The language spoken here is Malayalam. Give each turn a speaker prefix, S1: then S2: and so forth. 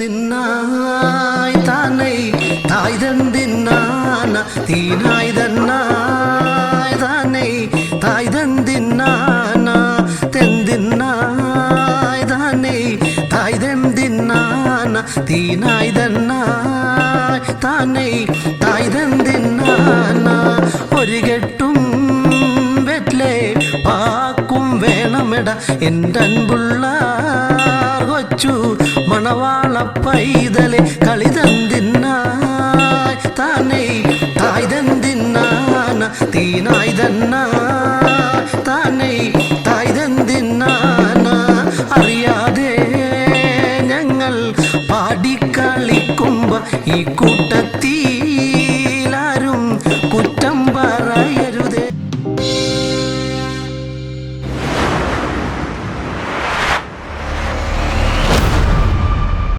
S1: തന്തിന്നായ് താനൈ തായ് തന്തിന്നാന തീനായ് തന്നായ് താനൈ തായ് തന്തിന്നാന തെന്തിന്നായ് താനൈ തായ് തന്തിന്നാന തീനായ് തന്നായ് താനൈ തായ് തന്തിന്നാന ഒരു കെട്ടും വെറ്റ്ലേ പാക്കും വേണമെട എൻ്റെ അൻപുള്ള കൊച്ചു മണവാള പൈതലെ കളി തന്തിന്നായ് താനൈ തായ് തന്തിന്നാന തീനായ് തന്നായ് താനൈ തായ് തന്തിന്നാന അറിയാതെ ഞങ്ങൾ പാടിക്കളിക്കുമ്പോ ഈ കൂട്ടത്തീ